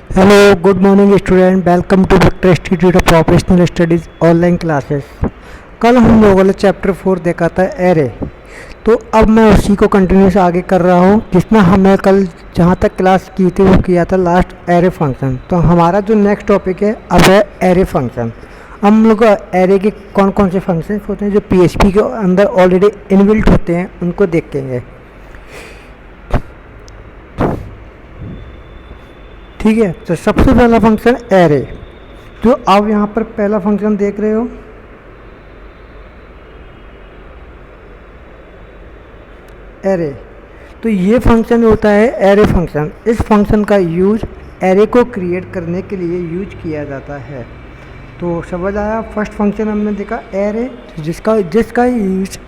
Hello good morning student, welcome to Victor Institute of Professional Studies online classes. कल हम लोगों ने chapter 4 देखा था एरे। तो अब मैं उसी को कंटिन्यूस आगे कर रहा हूँ, जिसमें हमने कल जहाँ तक क्लास की थी वो किया था लास्ट एरे फंक्शन। तो हमारा जो नेक्स्ट टॉपिक है अब है एरे फंक्शन। हम लोग एरे के कौन कौन से फंक्शन होते हैं जो पीएचपी के अंदर ऑलरेडी इनबिल्ट होते हैं उनको देखेंगे। ठीक है, तो सबसे पहला फंक्शन एरे, जो आप यहाँ पर पहला फंक्शन देख रहे हो, एरे। तो ये फंक्शन होता है एरे फंक्शन। इस फंक्शन का यूज एरे को क्रिएट करने के लिए यूज किया जाता है। तो समझ आया, फर्स्ट फंक्शन हमने देखा एरे, जिसका जिसका यूज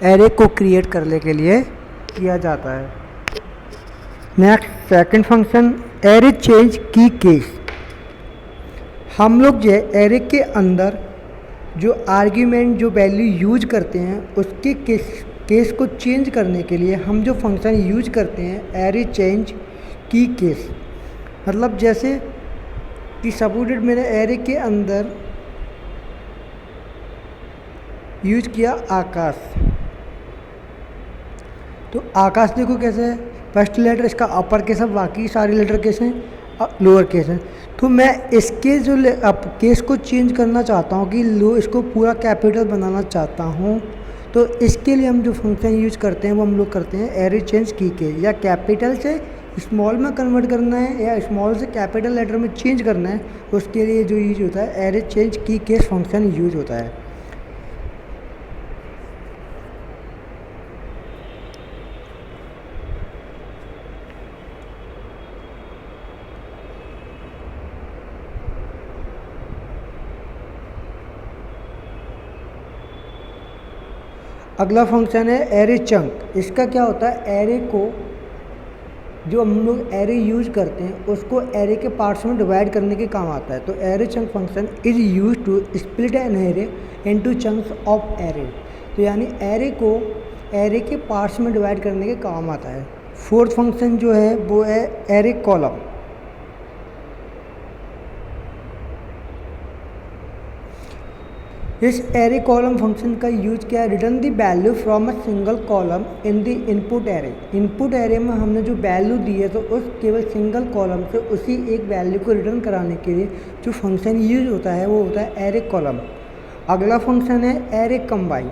एरे को क्रिएट करने के लिए किया जाता है। Next second function array change की केस। हम लोग जो है एरे के अंदर जो आर्ग्यूमेंट जो वैल्यू यूज करते हैं उसके केस को चेंज करने के लिए हम जो फंक्शन यूज करते हैं एरे चेंज की केस। मतलब जैसे कि सपोज़ मैंने एरे के अंदर यूज किया आकाश। तो आकाश देखो कैसे है, फर्स्ट लेटर इसका अपर केस है, बाकी सारे लेटर कैसे हैं लोअर केस हैं। तो मैं इसके जो केस को चेंज करना चाहता हूँ कि इसको पूरा कैपिटल बनाना चाहता हूँ, तो इसके लिए हम जो फंक्शन यूज करते हैं वो हम लोग करते हैं एरे चेंज की के। या कैपिटल से स्मॉल में कन्वर्ट करना है या स्मॉल से कैपिटल लेटर में चेंज करना है, उसके लिए जो यूज होता है एरे चेंज की केस फंक्शन यूज होता है। अगला फंक्शन है एरे चंक। इसका क्या होता है, एरे को जो हम लोग एरे यूज करते हैं उसको एरे के पार्ट्स में डिवाइड करने के काम आता है। तो array chunk function is use to split an array into chunks of array. तो यानी एरे को एरे के पार्ट्स में डिवाइड करने के काम आता है। फोर्थ फंक्शन जो है वो है एरे कॉलम। इस एरे कॉलम फंक्शन का यूज क्या है, return the value from a single column in the input array. Input array में हमने जो वैल्यू दी है तो उस केवल सिंगल कॉलम से उसी एक वैल्यू को रिटर्न कराने के लिए जो फंक्शन यूज होता है वो होता है एरे कॉलम। अगला फंक्शन है array combine.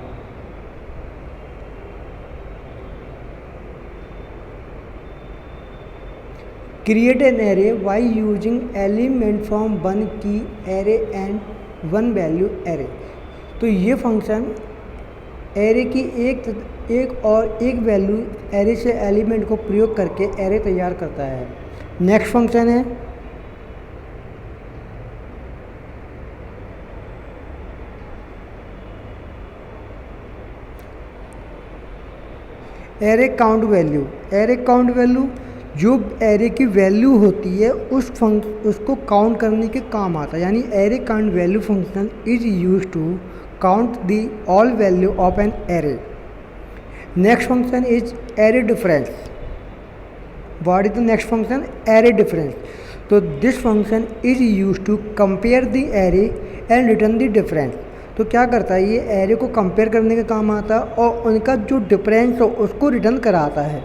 Create an array by using element from one key array and one value array. तो ये फंक्शन एरे की एक वैल्यू एरे से एलिमेंट को प्रयोग करके एरे तैयार करता है। नेक्स्ट फंक्शन है array count value. Array count value जो एरे की वैल्यू होती है उसको काउंट करने के काम आता है। यानी array count value function is use to count the all value of an array. Next function is array difference. What is the next function, array difference. तो this function is use to compare the array and return the difference. तो क्या करता है, ये array को compare करने के काम आता है और उनका जो डिफरेंस हो उसको रिटर्न कराता है।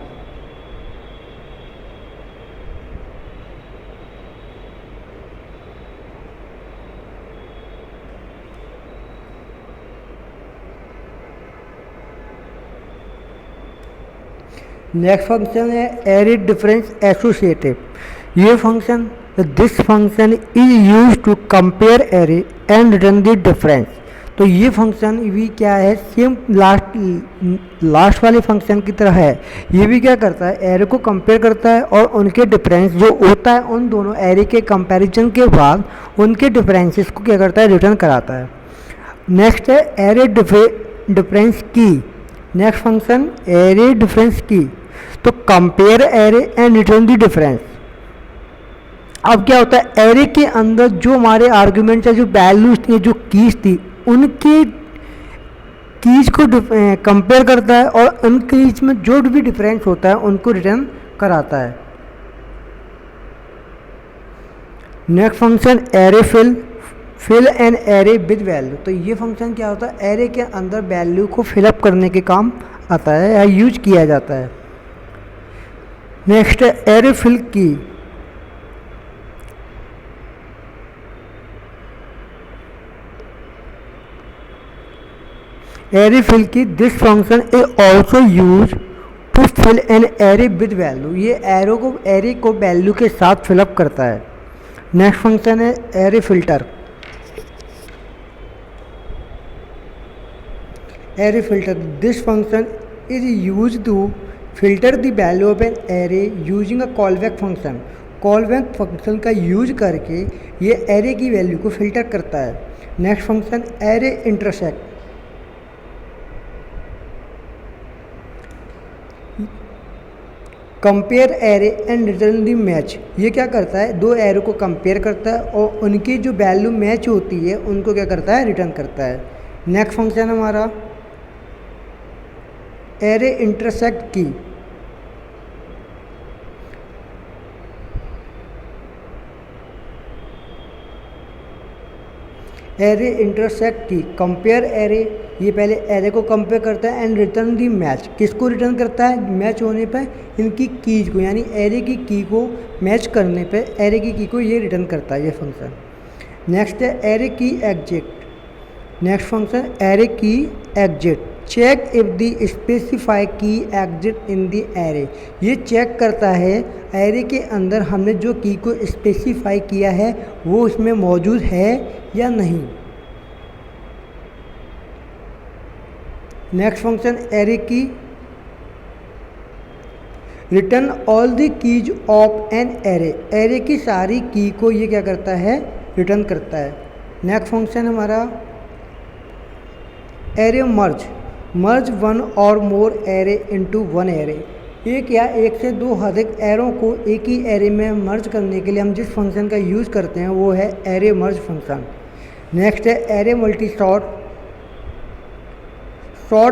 नेक्स्ट फंक्शन है एरे डिफरेंस एसोसिएटिव। ये function this function is use to compare array and return the difference. तो ये फंक्शन भी क्या है, सेम लास्ट वाले फंक्शन की तरह है। ये भी क्या करता है, एरे को कंपेयर करता है और उनके डिफरेंस जो होता है उन दोनों एरे के कंपैरिजन के बाद उनके डिफरेंसेस को क्या करता है, रिटर्न कराता है। नेक्स्ट है एरे डिफरेंस की। नेक्स्ट फंक्शन एरे डिफरेंस की। तो compare array and return the difference. अब क्या होता है, एरे के अंदर जो हमारे आर्ग्यूमेंट्स है, जो वैल्यूज थी, जो कीज थी, उनके कीज को कंपेयर करता है और उन कीज में जो भी डिफरेंस होता है उनको रिटर्न कराता है। Next function array fill an array with value. तो ये फंक्शन क्या होता है, एरे के अंदर वैल्यू को फिलअप करने के काम आता है या यूज किया जाता है। नेक्स्ट है array fill key. Array fill key this function is also use to fill an array with value. ये एरे को वैल्यू के साथ फिलअप करता है। नेक्स्ट फंक्शन है array filter. Array filter this function is use to filter the value of an array using a callback function. Callback function का use करके ये एरे की वैल्यू को फिल्टर करता है। Next function array intersect. Compare array and return the match. ये क्या करता है, दो एरो को कंपेयर करता है और उनकी जो वैल्यू मैच होती है उनको क्या करता है, रिटर्न करता है। नेक्स्ट फंक्शन हमारा एरे इंटरसेक्ट की। एरे इंटरसेक्ट की कंपेयर एरे, ये पहले एरे को कंपेयर करता है एंड रिटर्न दी मैच। किसको रिटर्न करता है, मैच होने पे इनकी कीज को, यानी एरे की की को मैच करने पे एरे की की को ये रिटर्न करता है ये फंक्शन। नेक्स्ट है array key exist. Next function array key exist. Check if the specify key exist in the array. ये चेक करता है एरे के अंदर हमने जो की को स्पेसिफाई किया है वो उसमें मौजूद है या नहीं। नेक्स्ट फंक्शन एरे की return all the keys of an array. Array की सारी की को ये क्या करता है, रिटर्न करता है। नेक्स्ट फंक्शन हमारा array merge one or more array into one array. एक या एक से दो अधिक एरों को एक ही एरे में मर्ज करने के लिए हम जिस फंक्शन का यूज़ करते हैं वो है एरे मर्ज फंक्शन। नेक्स्ट है एरे मल्टी शॉर्ट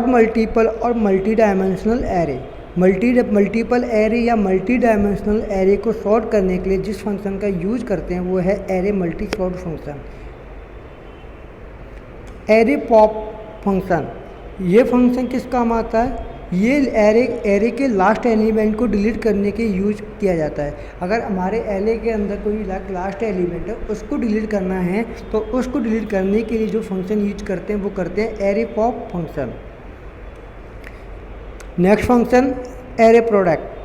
मल्टीपल और multi dimensional array. Multiple array या मल्टी डायमेंशनल एरे को शॉर्ट करने के लिए जिस फंक्शन का यूज करते हैं वो है array multi short function. Array pop function, ये फंक्शन किस काम आता है, ये एरे के लास्ट एलिमेंट को डिलीट करने के यूज किया जाता है। अगर हमारे एरे के अंदर कोई लास्ट एलिमेंट है उसको डिलीट करना है तो उसको डिलीट करने के लिए जो फंक्शन यूज करते हैं वो करते हैं array pop function. Next function array product.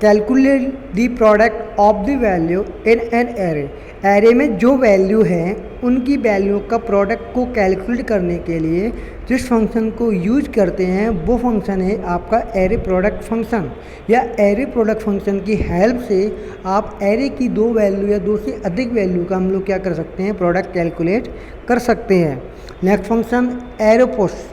Calculate the product of the value in an array. Array में जो वैल्यू है उनकी वैल्यू का प्रोडक्ट को कैलकुलेट करने के लिए जिस फंक्शन को यूज करते हैं वो फंक्शन है आपका एरे प्रोडक्ट फंक्शन। या एरे प्रोडक्ट फंक्शन की हेल्प से आप एरे की दो वैल्यू या दो से अधिक वैल्यू का हम लोग क्या कर सकते हैं, प्रोडक्ट कैलकुलेट कर सकते हैं। Next function array post.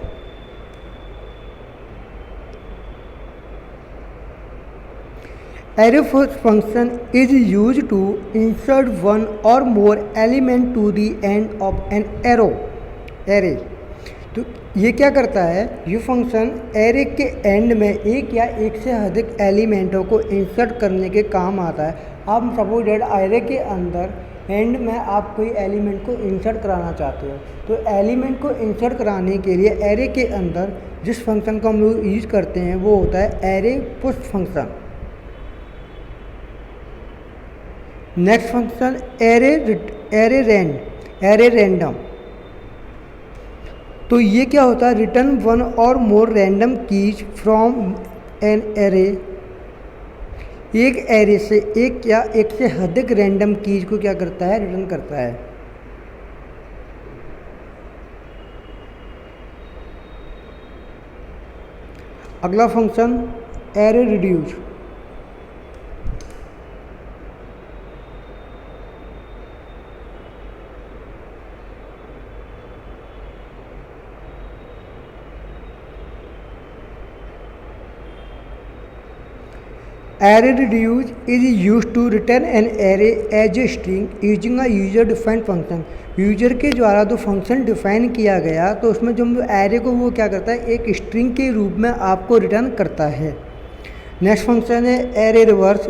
Array function is used to insert one or more element to the end of an array। तो ये क्या करता है, ये फंक्शन एरे के एंड में एक या एक से अधिक एलिमेंटों को इंसर्ट करने के काम आता है। आप सपोज डेट एरे के अंदर एंड में आप कोई एलिमेंट को इंसर्ट कराना चाहते हो तो एलिमेंट को इंसर्ट कराने के लिए एरे के अंदर जिस फंक्शन को हम लोग यूज करते हैं वो होता है array push function. Next function array random. तो ये क्या होता है, return one or more random keys from an array. एक एरे से एक या एक से अधिक रैंडम कीज को क्या करता है, रिटर्न करता है। अगला function array reduce. Array reduce is used to return an array as a string using a user defined function। User के द्वारा जो फंक्शन डिफाइन किया गया तो उसमें जो एरे को वो क्या करता है, एक स्ट्रिंग के रूप में आपको रिटर्न करता है। नेक्स्ट फंक्शन है array reverse.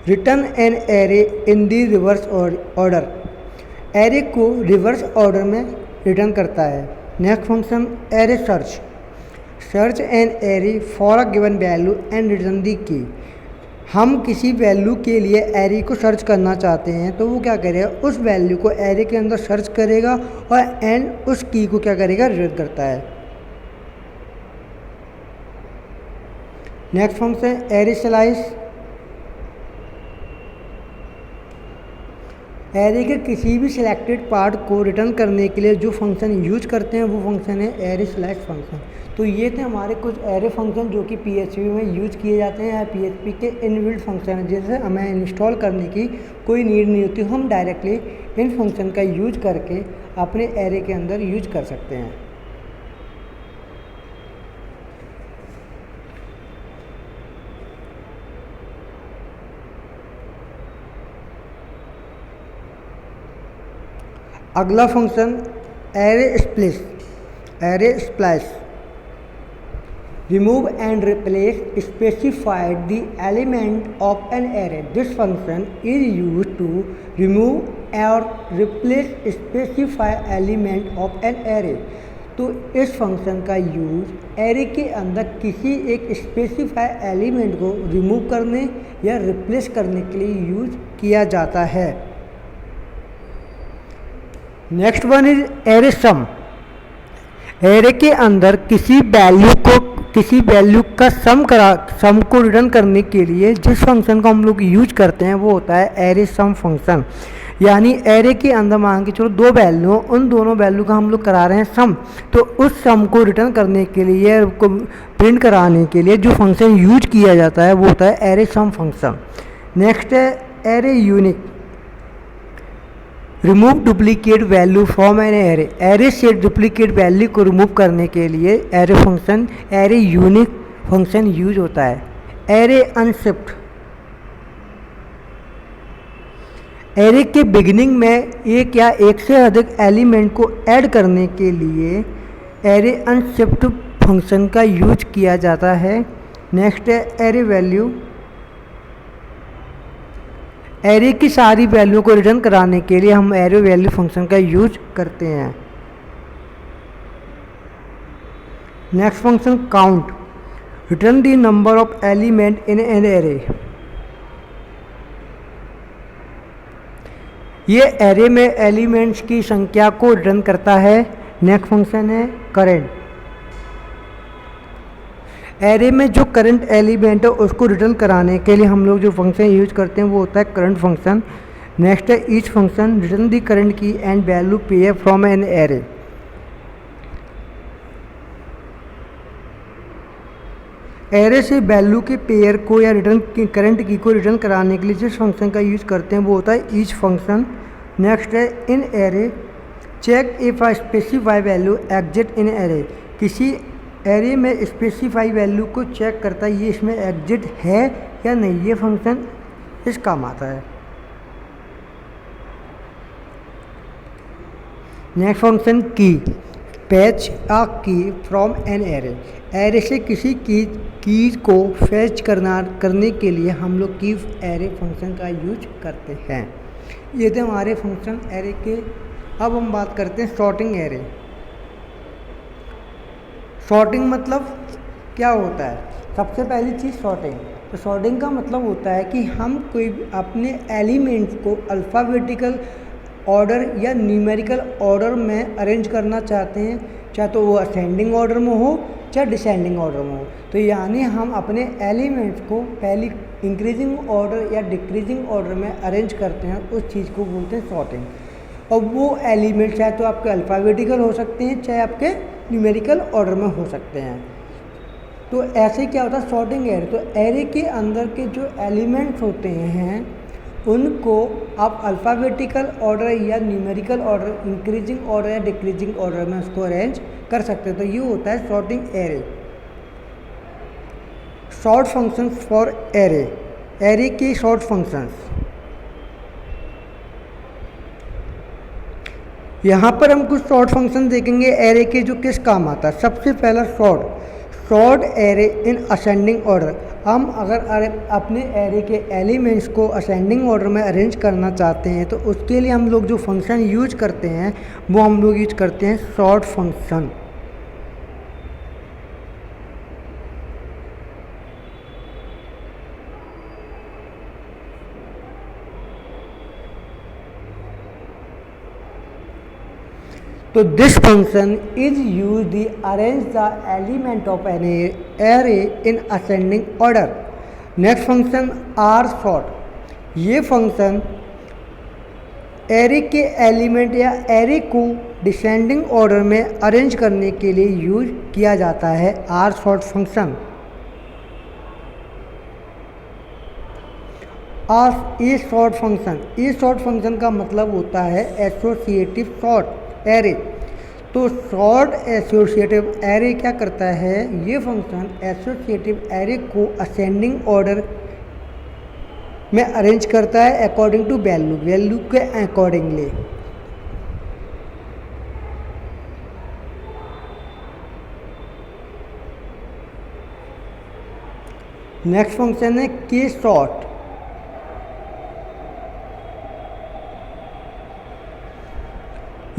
Return an array in the reverse order, array को रिवर्स ऑर्डर में रिटर्न करता है। Next function array search, search an array for a given value and return the key. हम किसी value के लिए array को सर्च करना चाहते हैं तो वो क्या करेगा, उस वैल्यू को एरे के अंदर सर्च करेगा और एंड उस की को क्या करेगा, रिटर्न करता है। Next function array slice, array के किसी भी सिलेक्टेड पार्ट को रिटर्न करने के लिए जो फंक्शन यूज करते हैं वो फंक्शन है एरे स्लाइस फंक्शन। तो ये थे हमारे कुछ एरे फंक्शन जो कि PHP में यूज किए जाते हैं या PHP के इनबिल्ट फंक्शन है, जिसे हमें इंस्टॉल करने की कोई नीड नहीं होती, हम डायरेक्टली इन फंक्शन का यूज करके अपने एरे के अंदर यूज कर सकते हैं। अगला function array splice, array splice, remove and replace specified the element of an array. This function is used to remove or replace specified element of an array. तो इस फंक्शन का यूज एरे के अंदर किसी एक स्पेसिफाई एलिमेंट को remove करने या रिप्लेस करने के लिए यूज किया जाता है। Next one is array sum, array के अंदर किसी वैल्यू का सम को रिटर्न करने के लिए जिस फंक्शन को हम लोग यूज करते हैं वो होता है एरे सम फंक्शन। यानी एरे के अंदर मान के चलो दो वैल्यू, उन दोनों वैल्यू का हम लोग करा रहे हैं सम, तो उस सम को रिटर्न करने के लिए, प्रिंट कराने के लिए जो फंक्शन यूज किया जाता है वो होता है एरे सम फंक्शन। नेक्स्ट है array unique, remove duplicate value from an array, array से डुप्लीकेट वैल्यू को रिमूव करने के लिए array function, array unique function use होता है। एरे अनशिफ्ट, एरे के बिगिनिंग में एक या एक से अधिक एलिमेंट को ऐड करने के लिए एरे अनशिफ्ट फंक्शन का यूज किया जाता है। नेक्स्ट है एरे वैल्यू, एरे की सारी वैल्यू को रिटर्न कराने के लिए हम एरे वैल्यू फंक्शन का यूज करते हैं। Next function count, return the number of element in an array, ये एरे में एलिमेंट्स की संख्या को रिटर्न करता है। नेक्स्ट फंक्शन है करेंट, एरे में जो करंट एलिमेंट है उसको रिटर्न कराने के लिए हम लोग जो फंक्शन यूज करते हैं वो होता है करंट फंक्शन। नेक्स्ट है each function, return the current key and value pair from an array, array से वैल्यू के पेयर को या रिटर्न की करंट की को रिटर्न कराने के लिए जिस फंक्शन का यूज करते हैं वो होता है ईच फंक्शन। नेक्स्ट है in array, check if a specify value exist in array, किसी एरे में स्पेसिफाई वैल्यू को चेक करता है ये इसमें एग्जिट है या नहीं, ये फंक्शन इस काम आता है। नेक्स्ट फंक्शन की, फैच अ की फ्रॉम एन एरे, एरे से किसी की को फैच करने के लिए हम लोग की एरे फंक्शन का यूज करते हैं। ये थे हमारे फंक्शन एरे के। अब हम बात करते हैं सॉर्टिंग एरे। सॉर्टिंग मतलब क्या होता है, सबसे पहली चीज़ सॉर्टिंग। तो सॉर्टिंग का मतलब होता है कि हम कोई अपने एलिमेंट्स को अल्फ़ाबेटिकल ऑर्डर या न्यूमेरिकल ऑर्डर में अरेंज करना चाहते हैं, चाहे तो वो असेंडिंग ऑर्डर में हो चाहे डिसेंडिंग ऑर्डर में हो। तो यानी हम अपने एलिमेंट्स को पहली इंक्रीजिंग ऑर्डर या डिक्रीजिंग ऑर्डर में अरेंज करते हैं, उस चीज़ को बोलते हैं सॉर्टिंग। और वो एलिमेंट चाहे तो आपके अल्फ़ाबेटिकल हो सकते हैं चाहे आपके न्यूमेरिकल ऑर्डर में हो सकते हैं। तो ऐसे क्या होता है सॉर्टिंग एरे। तो एरे के अंदर के जो एलिमेंट्स होते हैं उनको आप अल्फ़ाबेटिकल ऑर्डर या न्यूमेरिकल ऑर्डर, इंक्रीजिंग ऑर्डर या डिक्रीजिंग ऑर्डर में उसको अरेंज कर सकते हैं। तो ये होता है sorting array. Short functions for array, array के शॉर्ट फंक्शंस। यहाँ पर हम कुछ शॉर्ट फंक्शन देखेंगे एरे के जो किस काम आता है। सबसे पहला short array in ascending order. हम अगर अपने एरे के एलिमेंट्स को असेंडिंग ऑर्डर में अरेंज करना चाहते हैं तो उसके लिए हम लोग जो फंक्शन यूज करते हैं वो हम लोग यूज करते हैं सॉर्ट फंक्शन। तो this function is use the arrange the element of an array in ascending order. Next function R sort. ये फंक्शन एरे के एलिमेंट या एरे को डिसेंडिंग ऑर्डर में अरेंज करने के लिए यूज किया जाता है R sort function. A sort function, A sort function का मतलब होता है एसोसिएटिव सॉर्ट एरे। तो सॉर्ट एसोसिएटिव एरे क्या करता है, ये फंक्शन एसोसिएटिव एरे को असेंडिंग ऑर्डर में अरेंज करता है अकॉर्डिंग टू वैल्यू के अकॉर्डिंगली। नेक्स्ट फंक्शन है के सॉर्ट।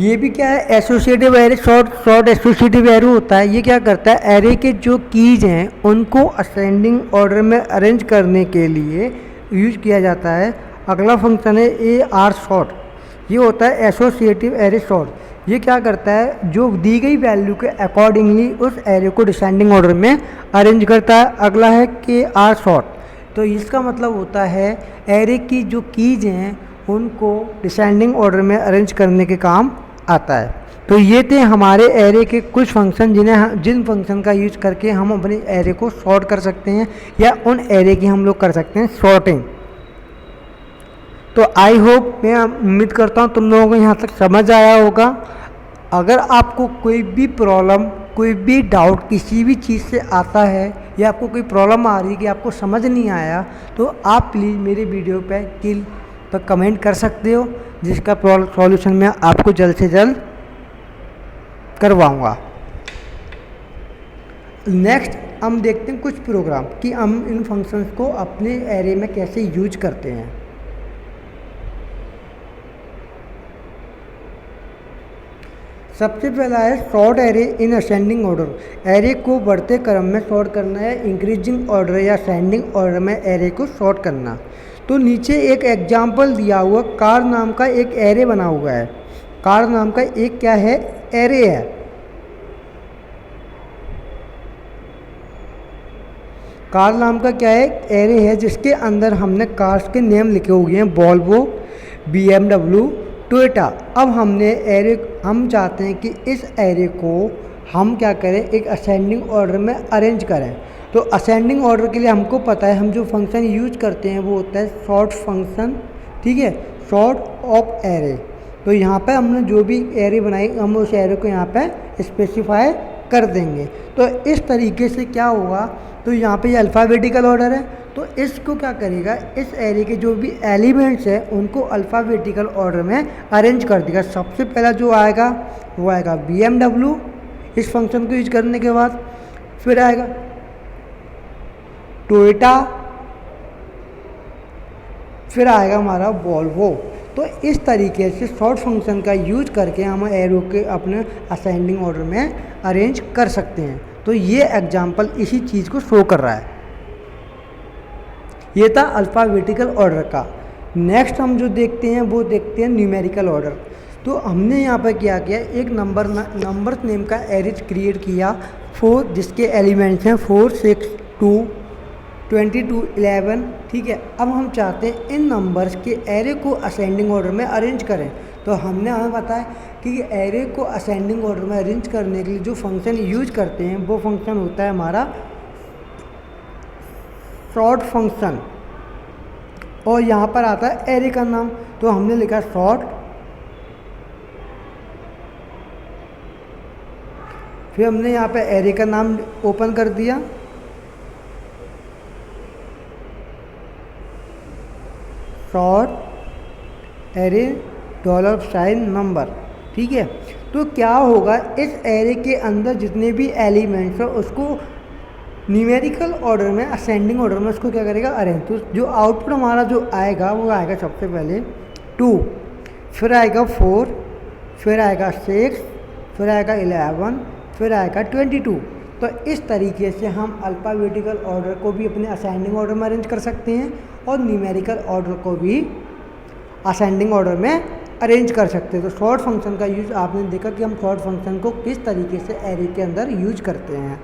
ये भी क्या है, associative array. Sort associative array होता है। ये क्या करता है, एरे के जो कीज हैं उनको असेंडिंग ऑर्डर में अरेंज करने के लिए यूज किया जाता है। अगला फंक्शन है ए आर सॉर्ट। ये होता है एसोसिएटिव एरे सॉर्ट। ये क्या करता है, जो दी गई वैल्यू के अकॉर्डिंगली उस एरे को डिसेंडिंग ऑर्डर में अरेंज करता है। अगला है के आर सॉर्ट। तो इसका मतलब होता है एरे की जो कीज हैं उनको डिसेंडिंग ऑर्डर में अरेंज करने के काम आता है। तो ये थे हमारे एरे के कुछ फंक्शन जिन फंक्शन का यूज करके हम अपने एरे को सॉर्ट कर सकते हैं या उन एरे की हम लोग कर सकते हैं सॉर्टिंग। तो आई होप, मैं उम्मीद करता हूँ तुम लोगों को यहाँ तक समझ आया होगा। अगर आपको कोई भी प्रॉब्लम, कोई भी डाउट किसी भी चीज़ से आता है या आपको कोई प्रॉब्लम आ रही है कि आपको समझ नहीं आया, तो आप प्लीज़ मेरे वीडियो पर कमेंट कर सकते हो, जिसका सॉल्यूशन मैं आपको जल्द से जल्द करवाऊंगा। नेक्स्ट हम देखते हैं कुछ प्रोग्राम कि हम इन फंक्शंस को अपने एरे में कैसे यूज करते हैं। सबसे पहला है sort array in ascending order. Array को बढ़ते क्रम में सॉर्ट करना है, इंक्रीजिंग ऑर्डर या असेंडिंग ऑर्डर में एरे को सॉर्ट करना। तो नीचे एक एग्जाम्पल दिया हुआ, कार नाम का एक एरे बना हुआ है। कार नाम का एक क्या है, एरे है। कार नाम का क्या है, एरे है, जिसके अंदर हमने कार्स के नेम लिखे हुए हैं, वॉल्वो, BMW, टोयोटा। अब हम चाहते हैं कि इस एरे को हम क्या करें, एक असेंडिंग ऑर्डर में अरेंज करें। तो असेंडिंग ऑर्डर के लिए हमको पता है, हम जो फंक्शन यूज करते हैं वो होता है सॉर्ट फंक्शन। ठीक है, सॉर्ट ऑफ एरे। तो यहाँ पे हमने जो भी एरे बनाई हम उस एरे को यहाँ पे स्पेसिफाई कर देंगे। तो इस तरीके से क्या होगा, तो यहाँ पे ये अल्फ़ाबेटिकल ऑर्डर है, तो इसको क्या करेगा, इस एरे के जो भी एलिमेंट्स हैं उनको अल्फ़ाबेटिकल ऑर्डर में अरेंज कर देगा। सबसे पहला जो आएगा वो आएगा BMW इस फंक्शन को यूज करने के बाद, फिर आएगा टोयोटा, फिर आएगा हमारा वॉल्वो। तो इस तरीके से सॉर्ट फंक्शन का यूज करके हम एरो के अपने असेंडिंग ऑर्डर में अरेंज कर सकते हैं। तो ये एग्जाम्पल इसी चीज़ को शो कर रहा है। ये था अल्फ़ाबेटिकल ऑर्डर का। नेक्स्ट हम जो देखते हैं वो देखते हैं न्यूमेरिकल ऑर्डर। तो हमने यहाँ पर क्या किया, एक नंबर नेम का एरे क्रिएट किया 4, जिसके एलिमेंट्स हैं 4, 6, 2, 22, 11। ठीक है, अब हम चाहते हैं इन नंबर्स के एरे को असेंडिंग ऑर्डर में अरेंज करें। तो हमें बताया कि एरे को असेंडिंग ऑर्डर में अरेंज करने के लिए जो फंक्शन यूज करते हैं वो फंक्शन होता है हमारा सॉर्ट फंक्शन। और यहाँ पर आता है एरे का नाम, तो हमने लिखा सॉर्ट, फिर हमने यहाँ पे एरे का नाम ओपन कर दिया, सॉर्ट एरे $साइन नंबर। ठीक है, तो क्या होगा, इस एरे के अंदर जितने भी एलिमेंट्स हैं उसको न्यूमेरिकल ऑर्डर में, असेंडिंग ऑर्डर में उसको क्या करेगा, अरेंज। तो जो आउटपुट हमारा जो आएगा वो आएगा सबसे पहले 2, फिर आएगा 4, फिर आएगा 6, फिर आएगा 11, फिर आएगा 22। तो इस तरीके से हम अल्फ़ाबेटिकल ऑर्डर को भी अपने असेंडिंग ऑर्डर में अरेंज कर सकते हैं और न्यूमेरिकल ऑर्डर को भी असेंडिंग ऑर्डर में अरेंज कर सकते हैं। तो सॉर्ट फंक्शन का यूज़ आपने देखा कि हम सॉर्ट फंक्शन को किस तरीके से एरे के अंदर यूज करते हैं।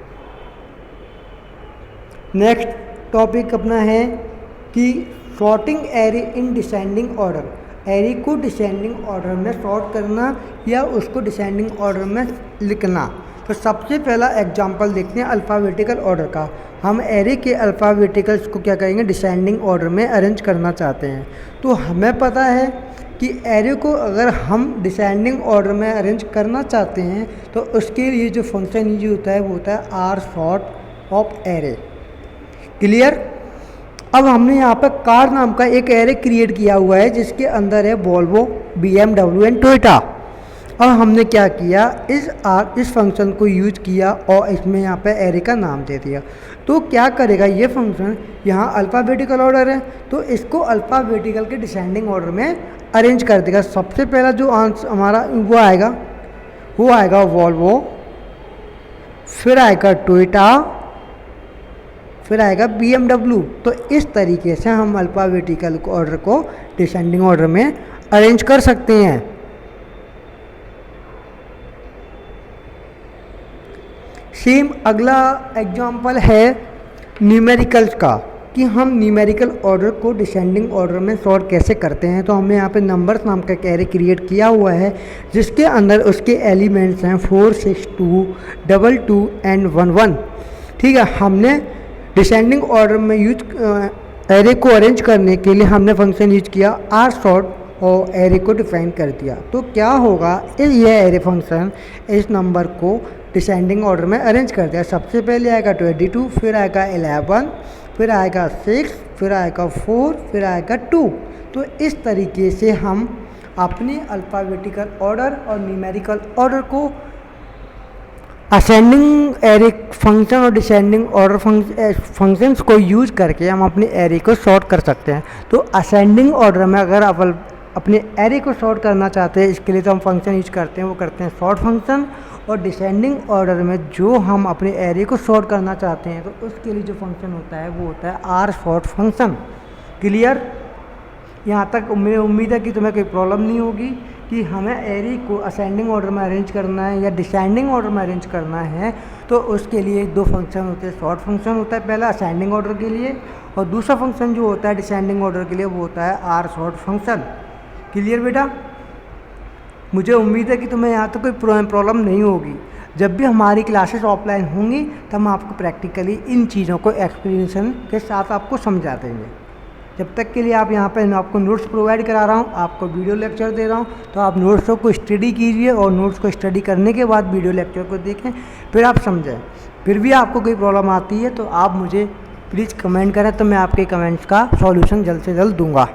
नेक्स्ट टॉपिक अपना है कि sorting array in descending order. Array को डिसेंडिंग ऑर्डर में सॉर्ट करना या उसको डिसेंडिंग ऑर्डर में लिखना। तो सबसे पहला एग्जांपल देखते हैं अल्फ़ाबेटिकल ऑर्डर का। हम एरे के अल्फ़ाबेटिकल्स को क्या करेंगे, डिसेंडिंग ऑर्डर में अरेंज करना चाहते हैं। तो हमें पता है कि एरे को अगर हम डिसेंडिंग ऑर्डर में अरेंज करना चाहते हैं तो उसके लिए जो फंक्शन यूज होता है वो होता है R sort of array. Clear. अब हमने यहाँ पर कार नाम का एक एरे क्रिएट किया हुआ है जिसके अंदर है वोल्वो, BMW एंड टोयोटा। अब हमने क्या किया, इस फंक्शन को यूज किया और इसमें यहाँ पे एरे का नाम दे दिया। तो क्या करेगा ये फंक्शन, यहाँ अल्फ़ाबेटिकल ऑर्डर है तो इसको अल्फ़ाबेटिकल के डिसेंडिंग ऑर्डर में अरेंज कर देगा। सबसे पहला जो आंसर हमारा वो आएगा वोल्वो, फिर आएगा टोयोटा, फिर आएगा BMW। तो इस तरीके से हम अल्फ़ाबेटिकल ऑर्डर को डिसेंडिंग ऑर्डर में अरेंज कर सकते हैं। सेम अगला एग्जाम्पल है न्यूमेरिकल्स का कि हम न्यूमेरिकल ऑर्डर को डिसेंडिंग ऑर्डर में सॉर्ट कैसे करते हैं। तो हमने यहाँ पे नंबर्स नाम का एरे क्रिएट किया हुआ है जिसके अंदर उसके एलिमेंट्स हैं 4, 6, 2, 2 एंड 1, 1। ठीक है। हमने डिसेंडिंग ऑर्डर में एरे को अरेंज करने के लिए हमने फंक्शन यूज किया आर सॉर्ट और एरे को डिफाइन कर दिया। तो क्या होगा, ये एरे फंक्शन इस नंबर को डिसेंडिंग ऑर्डर में अरेंज कर दिया। सबसे पहले आएगा 22, फिर आएगा 11, फिर आएगा 6, फिर आएगा 4, फिर आएगा 2। तो इस तरीके से हम अपने अल्फ़ाबेटिकल ऑर्डर और न्यूमेरिकल ऑर्डर को असेंडिंग एरे फंक्शन और डिसेंडिंग ऑर्डर फंक्शंस को यूज करके हम अपने एरे को सॉर्ट कर सकते हैं। तो असेंडिंग ऑर्डर में अगर आप अपने एरे को सॉर्ट करना चाहते हैं इसके लिए तो हम फंक्शन यूज करते हैं, वो करते हैं सॉर्ट फंक्शन। और डिसेंडिंग ऑर्डर में जो हम अपने एरे को सॉर्ट करना चाहते हैं तो उसके लिए जो फंक्शन होता है वो होता है आर सॉर्ट फंक्शन। क्लियर। यहाँ तक मुझे उम्मीद है कि तुम्हें कोई प्रॉब्लम नहीं होगी कि हमें एरे को असेंडिंग ऑर्डर में अरेंज करना है या डिसेंडिंग ऑर्डर में अरेंज करना है। तो उसके लिए दो फंक्शन होते हैं। सॉर्ट फंक्शन होता है पहला असेंडिंग ऑर्डर के लिए और दूसरा फंक्शन जो होता है डिसेंडिंग ऑर्डर के लिए वो होता है आर सॉर्ट फंक्शन। क्लियर बेटा। मुझे उम्मीद है कि तुम्हें यहाँ तक कोई प्रॉब्लम नहीं होगी। जब भी हमारी क्लासेस ऑफलाइन होंगी तो हम आपको प्रैक्टिकली इन चीज़ों को एक्सप्लेनेशन के साथ आपको समझा देंगे। जब तक के लिए आप यहाँ पर आपको नोट्स प्रोवाइड करा रहा हूँ, आपको वीडियो लेक्चर दे रहा हूँ, तो आप नोट्सों को स्टडी कीजिए और नोट्स को स्टडी करने के बाद वीडियो लेक्चर को देखें, फिर आप समझें। फिर भी आपको कोई प्रॉब्लम आती है तो आप मुझे प्लीज़ कमेंट करें, तो मैं आपके कमेंट्स का सॉल्यूशन जल्द से जल्द दूंगा।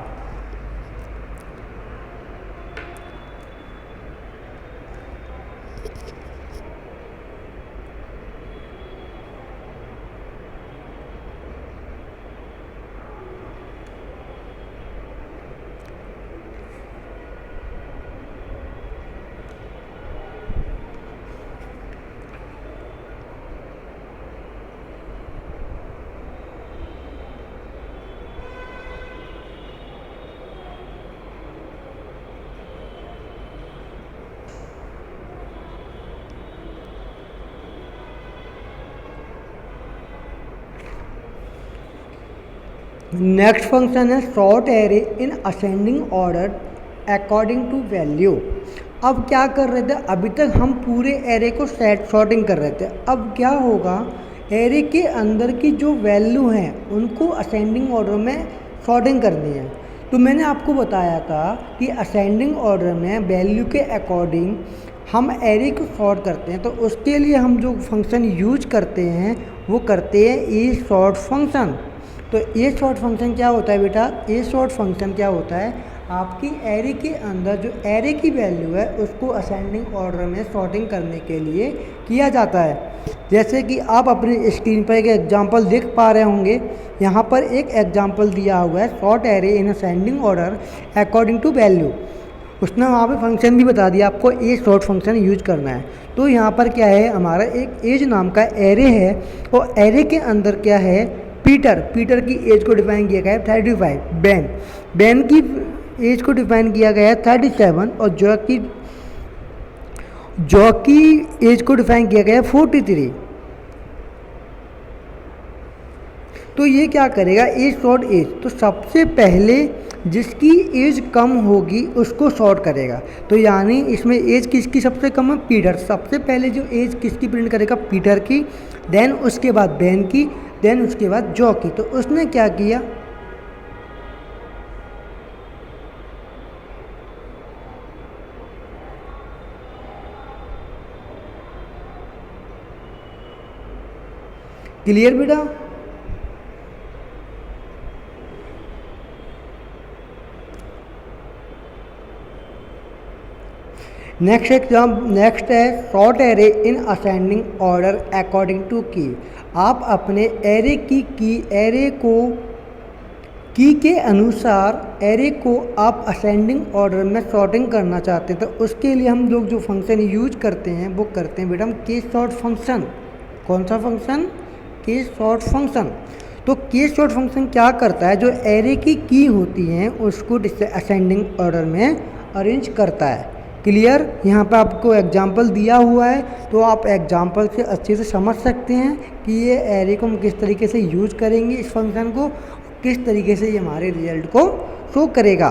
नेक्स्ट फंक्शन है sort array in ascending order according to value. अब क्या कर रहे थे, अभी तक हम पूरे एरे को सॉर्टिंग कर रहे थे। अब क्या होगा, एरे के अंदर की जो वैल्यू हैं उनको असेंडिंग ऑर्डर में सॉर्टिंग करनी है। तो मैंने आपको बताया था कि असेंडिंग ऑर्डर में वैल्यू के अकॉर्डिंग हम एरे को सॉर्ट करते हैं। तो उसके लिए हम जो फंक्शन यूज करते हैं वो करते हैं ए सॉर्ट फंक्शन। तो ए सॉर्ट फंक्शन क्या होता है बेटा, ए सॉर्ट फंक्शन क्या होता है, आपकी एरे के अंदर जो एरे की वैल्यू है उसको असेंडिंग ऑर्डर में सॉर्टिंग करने के लिए किया जाता है। जैसे कि आप अपनी स्क्रीन पर एक एग्जांपल देख पा रहे होंगे, यहाँ पर एक एग्जांपल दिया हुआ है, sort array in ascending order according to value. उसने वहाँ पे फंक्शन भी बता दिया आपको एज सॉर्ट फंक्शन यूज करना है। तो यहाँ पर क्या है, हमारा एक एज नाम का एरे है और एरे के अंदर क्या है, पीटर की एज को डिफाइन किया गया है 35, बैन की एज को डिफाइन किया गया है 37 और जॉ की एज को डिफाइन किया गया है 43। तो ये क्या करेगा, एज सॉर्ट एज, तो सबसे पहले जिसकी एज कम होगी उसको सॉर्ट करेगा। तो यानी इसमें एज किसकी सबसे कम है, पीटर। सबसे पहले जो एज किसकी प्रिंट करेगा, पीटर की, देन उसके बाद बैन की, देन उसके बाद जॉ की। तो उसने क्या किया, क्लियर बेटा। नेक्स्ट है sort array in ascending order according to key. आप अपने एरे की के अनुसार एरे को आप असेंडिंग ऑर्डर में सॉर्टिंग करना चाहते हैं। तो उसके लिए हम लोग जो फंक्शन यूज करते हैं वो करते हैं बेटा हम के सॉर्ट फंक्शन। कौन सा फंक्शन, के सॉर्ट फंक्शन। तो के सॉर्ट फंक्शन क्या करता है, जो एरे की होती हैं उसको असेंडिंग ऑर्डर में अरेंज करता है। क्लियर। यहाँ पे आपको एग्जाम्पल दिया हुआ है तो आप एग्जाम्पल से अच्छे से समझ सकते हैं कि ये एरे को हम किस तरीके से यूज करेंगे, इस फंक्शन को किस तरीके से ये हमारे रिजल्ट को शो करेगा।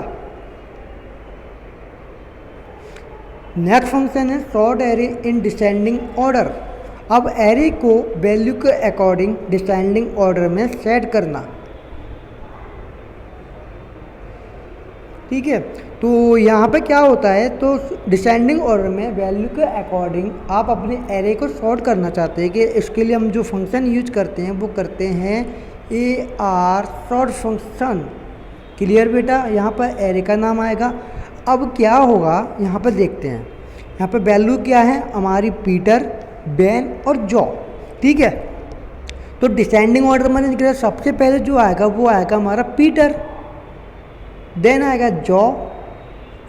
नेक्स्ट फंक्शन है sort array in descending order. अब एरे को वैल्यू के अकॉर्डिंग डिसेंडिंग ऑर्डर में सेट करना। ठीक है, तो यहाँ पे क्या होता है, तो डिसेंडिंग ऑर्डर में वैल्यू के अकॉर्डिंग आप अपने एरे को सॉर्ट करना चाहते हैं कि इसके लिए हम जो फंक्शन यूज करते हैं वो करते हैं A R sort function. Clear बेटा, यहाँ पर एरे का नाम आएगा। अब क्या होगा यहाँ पर देखते हैं, यहाँ पर वैल्यू क्या है हमारी, पीटर, बैन और जॉ। ठीक है, तो डिसेंडिंग ऑर्डर में निकला सबसे पहले जो आएगा वो आएगा हमारा पीटर, देन आएगा जॉ,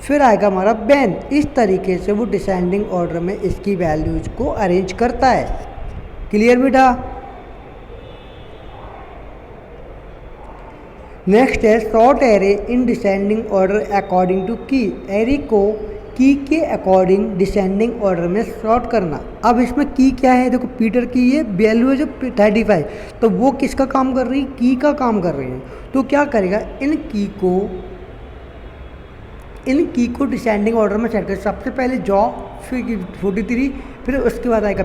फिर आएगा हमारा बैन। इस तरीके से वो डिसेंडिंग ऑर्डर में इसकी वैल्यूज को अरेंज करता है। क्लियर बेटा। नेक्स्ट है sort array in descending order according to key. Array को की के अकॉर्डिंग डिसेंडिंग ऑर्डर में सॉर्ट करना। अब इसमें की क्या है, देखो पीटर की ये वैल्यू है जो 35, तो वो किसका काम कर रही है, की का काम कर रही है। तो क्या करेगा, इन की को डिसेंडिंग ऑर्डर में सेट कर। सबसे पहले जॉ, फिर 43, फिर उसके बाद आएगा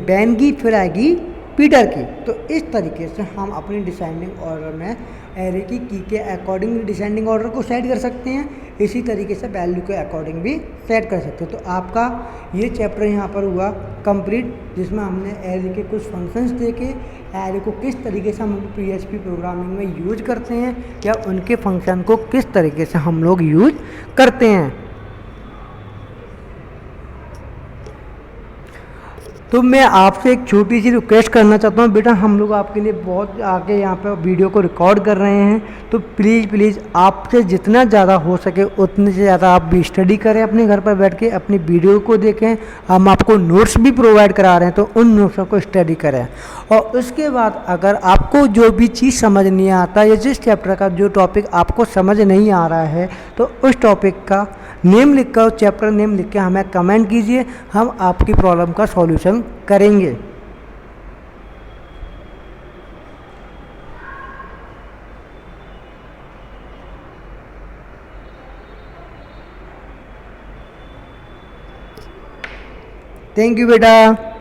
बैन की, फिर आएगी पीटर की। तो इस तरीके से हम अपनी डिसेंडिंग ऑर्डर में एरे की के अकॉर्डिंग डिसेंडिंग ऑर्डर को सेट कर सकते हैं। इसी तरीके से वैल्यू के अकॉर्डिंग भी सेट कर सकते हैं। तो आपका ये चैप्टर यहाँ पर हुआ कंप्लीट, जिसमें हमने एरे के कुछ फंक्शंस देखे, एरे को किस तरीके से हम PHP प्रोग्रामिंग में यूज करते हैं या उनके फंक्शन को किस तरीके से हम लोग यूज करते हैं। तो मैं आपसे एक छोटी सी रिक्वेस्ट करना चाहता हूँ बेटा, हम लोग आपके लिए बहुत आगे यहाँ पे वीडियो को रिकॉर्ड कर रहे हैं, तो प्लीज़ आपसे जितना ज़्यादा हो सके उतने से ज़्यादा आप भी स्टडी करें, अपने घर पर बैठ के अपनी वीडियो को देखें। हम आपको नोट्स भी प्रोवाइड करा रहे हैं, तो उन नोट्सों को स्टडी करें। और उसके बाद अगर आपको जो भी चीज़ समझ नहीं आता या जिस चैप्टर का जो टॉपिक आपको समझ नहीं आ रहा है, तो उस टॉपिक का नेम लिख कर, चैप्टर नेम लिख के हमें कमेंट कीजिए, हम आपकी प्रॉब्लम का सॉल्यूशन करेंगे। थैंक यू बेटा।